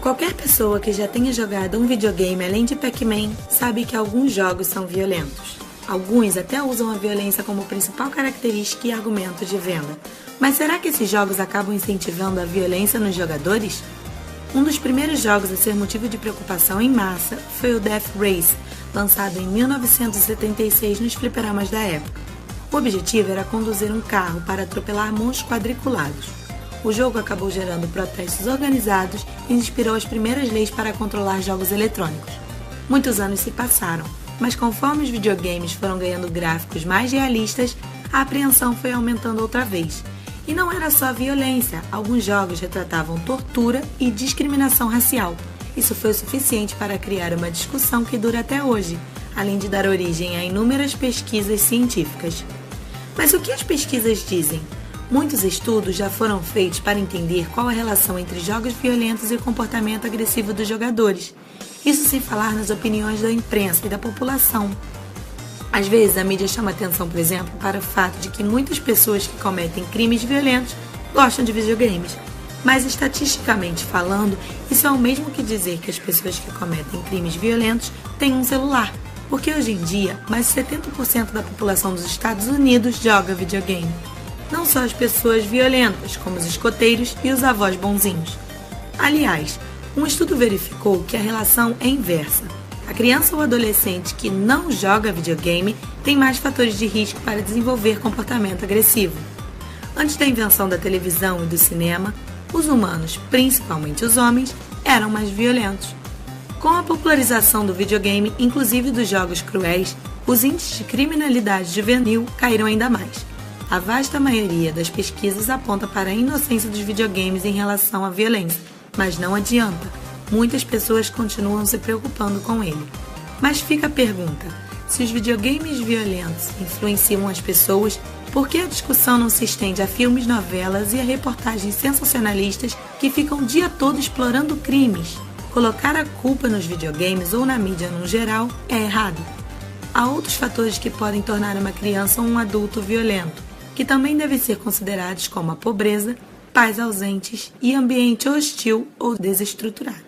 Qualquer pessoa que já tenha jogado um videogame além de Pac-Man sabe que alguns jogos são violentos. Alguns até usam a violência como principal característica e argumento de venda. Mas será que esses jogos acabam incentivando a violência nos jogadores? Um dos primeiros jogos a ser motivo de preocupação em massa foi o Death Race, lançado em 1976 nos fliperamas da época. O objetivo era conduzir um carro para atropelar monstros quadriculados. O jogo acabou gerando protestos organizados e inspirou as primeiras leis para controlar jogos eletrônicos. Muitos anos se passaram, mas conforme os videogames foram ganhando gráficos mais realistas, a apreensão foi aumentando outra vez. E não era só violência, alguns jogos retratavam tortura e discriminação racial. Isso foi o suficiente para criar uma discussão que dura até hoje, além de dar origem a inúmeras pesquisas científicas. Mas o que as pesquisas dizem? Muitos estudos já foram feitos para entender qual a relação entre jogos violentos e o comportamento agressivo dos jogadores. Isso sem falar nas opiniões da imprensa e da população. Às vezes a mídia chama atenção, por exemplo, para o fato de que muitas pessoas que cometem crimes violentos gostam de videogames. Mas estatisticamente falando, isso é o mesmo que dizer que as pessoas que cometem crimes violentos têm um celular. Porque hoje em dia, mais de 70% da população dos Estados Unidos joga videogame. Não só as pessoas violentas, como os escoteiros e os avós bonzinhos. Aliás, um estudo verificou que a relação é inversa. A criança ou adolescente que não joga videogame tem mais fatores de risco para desenvolver comportamento agressivo. Antes da invenção da televisão e do cinema, os humanos, principalmente os homens, eram mais violentos. Com a popularização do videogame, inclusive dos jogos cruéis, os índices de criminalidade juvenil caíram ainda mais. A vasta maioria das pesquisas aponta para a inocência dos videogames em relação à violência, mas não adianta, muitas pessoas continuam se preocupando com ele. Mas fica a pergunta, se os videogames violentos influenciam as pessoas, por que a discussão não se estende a filmes, novelas e a reportagens sensacionalistas que ficam o dia todo explorando crimes? Colocar a culpa nos videogames ou na mídia no geral é errado. Há outros fatores que podem tornar uma criança ou um adulto violento, que também devem ser considerados como a pobreza, pais ausentes e ambiente hostil ou desestruturado.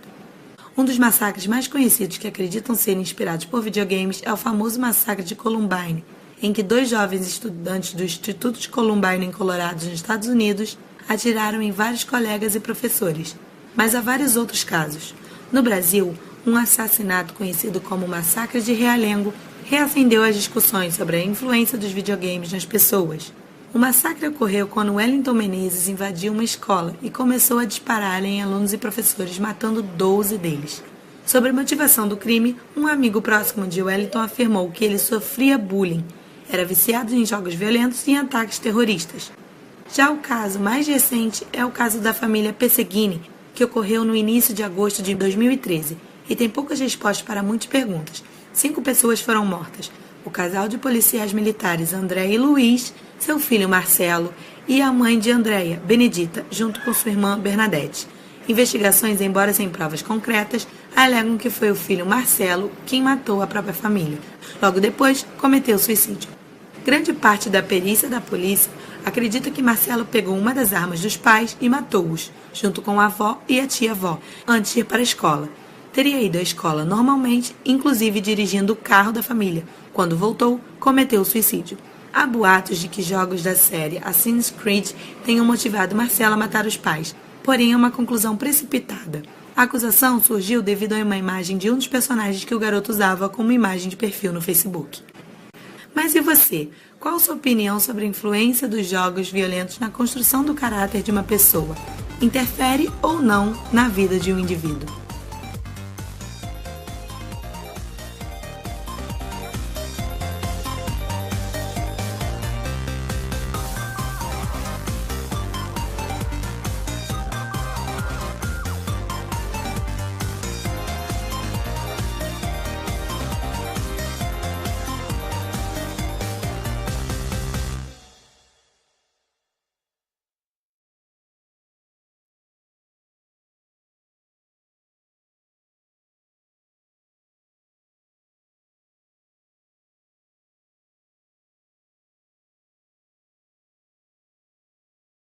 Um dos massacres mais conhecidos que acreditam serem inspirados por videogames é o famoso massacre de Columbine, em que 2 jovens estudantes do Instituto de Columbine em Colorado, nos Estados Unidos, atiraram em vários colegas e professores. Mas há vários outros casos. No Brasil, um assassinato conhecido como Massacre de Realengo reacendeu as discussões sobre a influência dos videogames nas pessoas. O massacre ocorreu quando Wellington Menezes invadiu uma escola e começou a disparar em alunos e professores, matando 12 deles. Sobre a motivação do crime, um amigo próximo de Wellington afirmou que ele sofria bullying, era viciado em jogos violentos e em ataques terroristas. Já o caso mais recente é o caso da família Pesseguini, que ocorreu no início de agosto de 2013, e tem poucas respostas para muitas perguntas. 5 pessoas foram mortas. O casal de policiais militares André e Luiz, seu filho Marcelo e a mãe de Andréia, Benedita, junto com sua irmã Bernadette. Investigações, embora sem provas concretas, alegam que foi o filho Marcelo quem matou a própria família. Logo depois, cometeu suicídio. Grande parte da perícia da polícia acredita que Marcelo pegou uma das armas dos pais e matou-os, junto com a avó e a tia-avó, antes de ir para a escola. Teria ido à escola normalmente, inclusive dirigindo o carro da família. Quando voltou, cometeu suicídio. Há boatos de que jogos da série Assassin's Creed tenham motivado Marcelo a matar os pais, porém é uma conclusão precipitada. A acusação surgiu devido a uma imagem de um dos personagens que o garoto usava como imagem de perfil no Facebook. Mas e você? Qual a sua opinião sobre a influência dos jogos violentos na construção do caráter de uma pessoa? Interfere ou não na vida de um indivíduo?